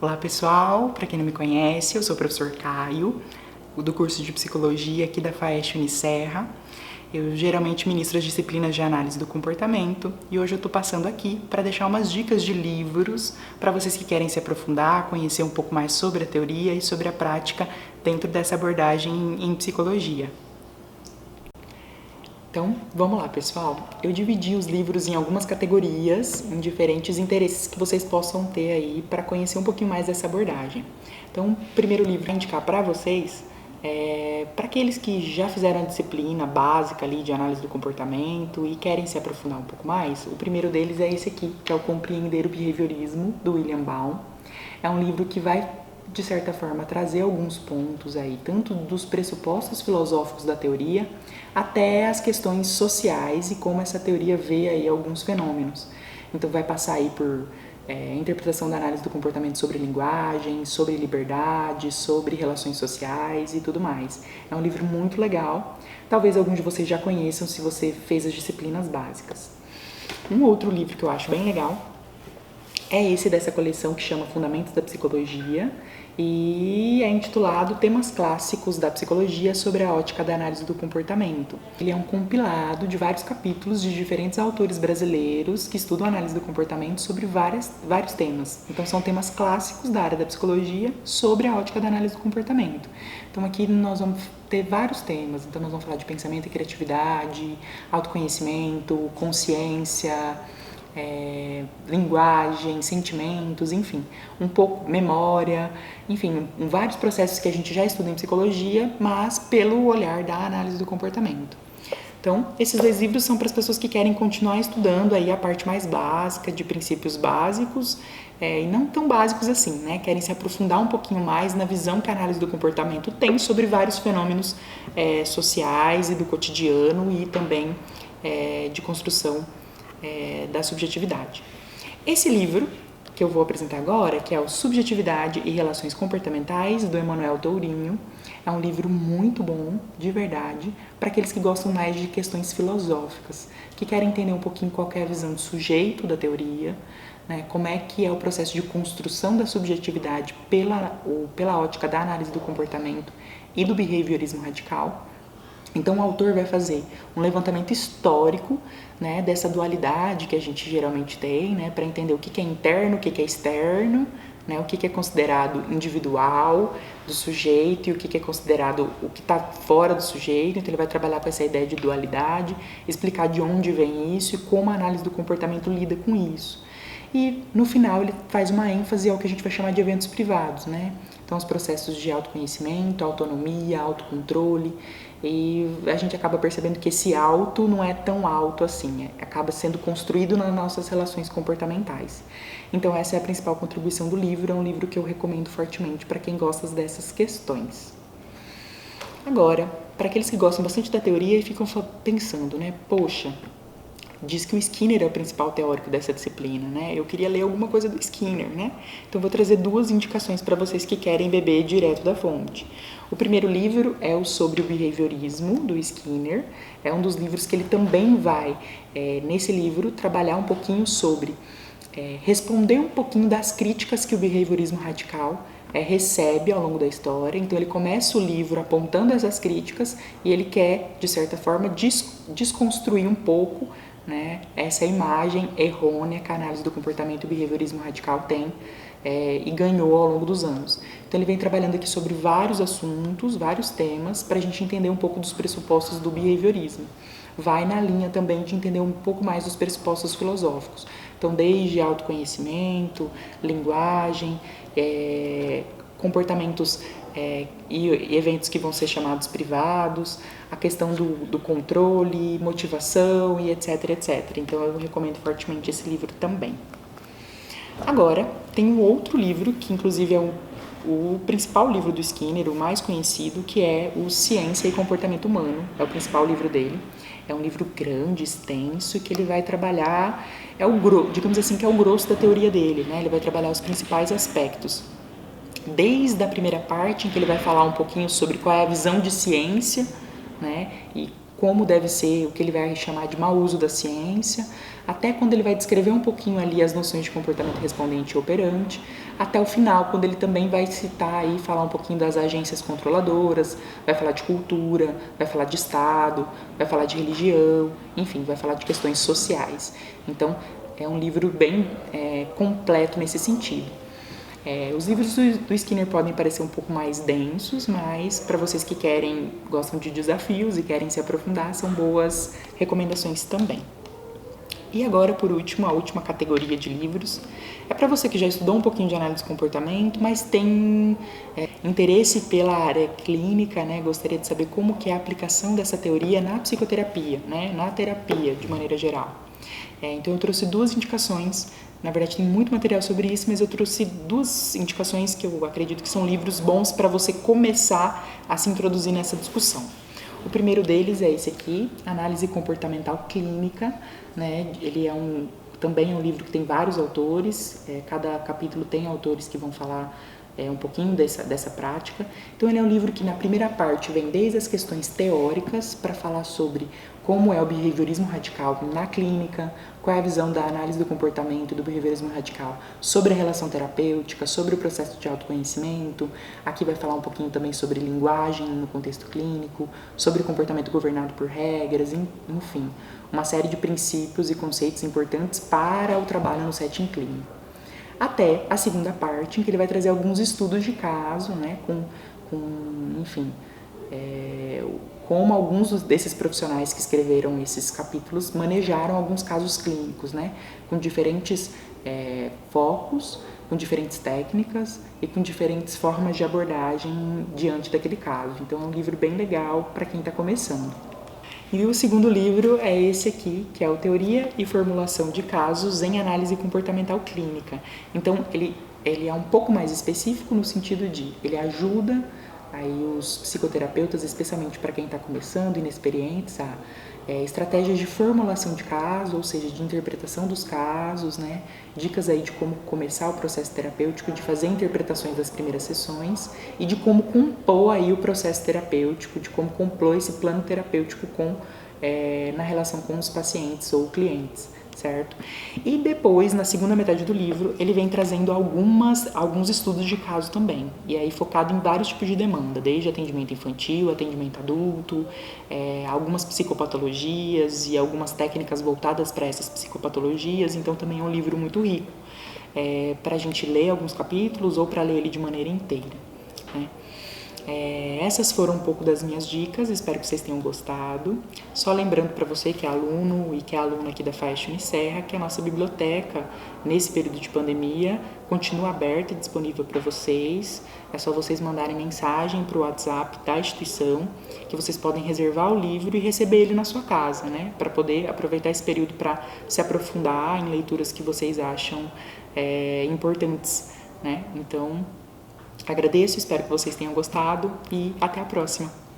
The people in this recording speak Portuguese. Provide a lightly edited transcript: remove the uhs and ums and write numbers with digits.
Olá pessoal, para quem não me conhece, eu sou o professor Caio, do curso de Psicologia aqui da FAESH Unicerra. Eu geralmente ministro as disciplinas de análise do comportamento e hoje eu estou passando aqui para deixar umas dicas de livros para vocês que querem se aprofundar, conhecer um pouco mais sobre a teoria e sobre a prática dentro dessa abordagem em psicologia. Então, vamos lá, pessoal. Eu dividi os livros em algumas categorias, em diferentes interesses que vocês possam ter aí para conhecer um pouquinho mais dessa abordagem. Então, o primeiro livro que eu vou indicar para vocês é para aqueles que já fizeram a disciplina básica ali de análise do comportamento e querem se aprofundar um pouco mais. O primeiro deles é esse aqui, que é o Compreender o Behaviorismo, do William Baum. É um livro que vai, de certa forma, trazer alguns pontos aí, tanto dos pressupostos filosóficos da teoria, até as questões sociais e como essa teoria vê aí alguns fenômenos. Então vai passar aí por interpretação da análise do comportamento sobre linguagem, sobre liberdade, sobre relações sociais e tudo mais. É um livro muito legal, talvez alguns de vocês já conheçam se você fez as disciplinas básicas. Um outro livro que eu acho bem legal é esse dessa coleção que chama Fundamentos da Psicologia e é intitulado Temas Clássicos da Psicologia sobre a Ótica da Análise do Comportamento. Ele é um compilado de vários capítulos de diferentes autores brasileiros que estudam a análise do comportamento sobre vários temas. Então são temas clássicos da área da psicologia sobre a ótica da análise do comportamento. Então aqui nós vamos ter vários temas, então nós vamos falar de pensamento e criatividade, autoconhecimento, consciência, linguagem, sentimentos, enfim, um pouco memória, enfim, vários processos que a gente já estuda em psicologia, mas pelo olhar da análise do comportamento. Então, esses dois livros são para as pessoas que querem continuar estudando aí a parte mais básica, de princípios básicos, e não tão básicos assim, né? Querem se aprofundar um pouquinho mais na visão que a análise do comportamento tem sobre vários fenômenos sociais e do cotidiano e também de construção da subjetividade. Esse livro que eu vou apresentar agora, que é o Subjetividade e Relações Comportamentais, do Emanuel Tourinho, é um livro muito bom, de verdade, para aqueles que gostam mais de questões filosóficas, que querem entender um pouquinho qual é a visão do sujeito da teoria, né, como é que é o processo de construção da subjetividade pela ótica da análise do comportamento e do behaviorismo radical. Então o autor vai fazer um levantamento histórico, né, dessa dualidade que a gente geralmente tem, né, para entender o que é interno, o que é externo, né, o que é considerado individual do sujeito e o que é considerado o que está fora do sujeito. Então ele vai trabalhar com essa ideia de dualidade, explicar de onde vem isso e como a análise do comportamento lida com isso. E no final ele faz uma ênfase ao que a gente vai chamar de eventos privados, né? Então os processos de autoconhecimento, autonomia, autocontrole, e a gente acaba percebendo que esse auto não é tão alto assim, acaba sendo construído nas nossas relações comportamentais. Então essa é a principal contribuição do livro, é um livro que eu recomendo fortemente para quem gosta dessas questões. Agora, para aqueles que gostam bastante da teoria e ficam pensando, né, poxa, diz que o Skinner é o principal teórico dessa disciplina, né? Eu queria ler alguma coisa do Skinner, né? Então vou trazer duas indicações para vocês que querem beber direto da fonte. O primeiro livro é o Sobre o Behaviorismo, do Skinner. É um dos livros que ele também vai, nesse livro, trabalhar um pouquinho sobre responder um pouquinho das críticas que o behaviorismo radical recebe ao longo da história. Então ele começa o livro apontando essas críticas e ele quer, de certa forma, desconstruir um pouco, né, essa imagem errônea que a análise do comportamento e o behaviorismo radical tem e ganhou ao longo dos anos. Então ele vem trabalhando aqui sobre vários assuntos, vários temas, para a gente entender um pouco dos pressupostos do behaviorismo. Vai na linha também de entender um pouco mais dos pressupostos filosóficos. Então desde autoconhecimento, linguagem, comportamentos e eventos que vão ser chamados privados, a questão do controle, motivação e etc, etc. Então eu recomendo fortemente esse livro também. Agora, tem um outro livro, que inclusive é o principal livro do Skinner, o mais conhecido, que é o Ciência e Comportamento Humano, é o principal livro dele. É um livro grande, extenso, que ele vai trabalhar, digamos assim, que é o grosso da teoria dele, né? Ele vai trabalhar os principais aspectos. Desde a primeira parte, em que ele vai falar um pouquinho sobre qual é a visão de ciência, né? E como deve ser o que ele vai chamar de mau uso da ciência, até quando ele vai descrever um pouquinho ali as noções de comportamento respondente e operante, até o final, quando ele também vai citar e falar um pouquinho das agências controladoras, vai falar de cultura, vai falar de Estado, vai falar de religião, enfim, vai falar de questões sociais. Então, é um livro bem completo nesse sentido. Os livros do Skinner podem parecer um pouco mais densos, mas para vocês que gostam de desafios e querem se aprofundar, são boas recomendações também. E agora, por último, a última categoria de livros é para você que já estudou um pouquinho de análise de comportamento, mas tem interesse pela área clínica, né? Gostaria de saber como que é a aplicação dessa teoria na psicoterapia, né? Na terapia de maneira geral. Então eu trouxe 2 indicações, na verdade tem muito material sobre isso, mas eu trouxe 2 indicações que eu acredito que são livros bons para você começar a se introduzir nessa discussão. O primeiro deles é esse aqui, Análise Comportamental Clínica, né? Ele também é um livro que tem vários autores, cada capítulo tem autores que vão falar um pouquinho dessa prática. Então ele é um livro que na primeira parte vem desde as questões teóricas para falar sobre como é o behaviorismo radical na clínica, qual é a visão da análise do comportamento e do behaviorismo radical sobre a relação terapêutica, sobre o processo de autoconhecimento. Aqui vai falar um pouquinho também sobre linguagem no contexto clínico, sobre o comportamento governado por regras, enfim, uma série de princípios e conceitos importantes para o trabalho no setting clínico. Até a segunda parte, em que ele vai trazer alguns estudos de caso, né, como alguns desses profissionais que escreveram esses capítulos manejaram alguns casos clínicos, né, com diferentes focos, com diferentes técnicas e com diferentes formas de abordagem diante daquele caso. Então é um livro bem legal para quem está começando. E o segundo livro é esse aqui, que é o Teoria e Formulação de Casos em Análise Comportamental Clínica. Então, ele é um pouco mais específico no sentido de ele ajuda aí os psicoterapeutas, especialmente para quem está começando, inexperientes, a estratégias de formulação de caso, ou seja, de interpretação dos casos, né? Dicas aí de como começar o processo terapêutico, de fazer interpretações das primeiras sessões e de como compor aí o processo terapêutico, de como compor esse plano terapêutico na relação com os pacientes ou clientes, certo? E depois, na segunda metade do livro, ele vem trazendo alguns estudos de caso também, e aí focado em vários tipos de demanda, desde atendimento infantil, atendimento adulto, algumas psicopatologias e algumas técnicas voltadas para essas psicopatologias. Então também é um livro muito rico para a gente ler alguns capítulos ou para ler ele de maneira inteira, né? Essas foram um pouco das minhas dicas, espero que vocês tenham gostado. Só lembrando para você que é aluno e que é aluna aqui da FAEST Unicerra, que a nossa biblioteca, nesse período de pandemia, continua aberta e disponível para vocês. É só vocês mandarem mensagem para o WhatsApp da instituição, que vocês podem reservar o livro e receber ele na sua casa, né? Para poder aproveitar esse período para se aprofundar em leituras que vocês acham importantes, né? Então, agradeço, espero que vocês tenham gostado e até a próxima!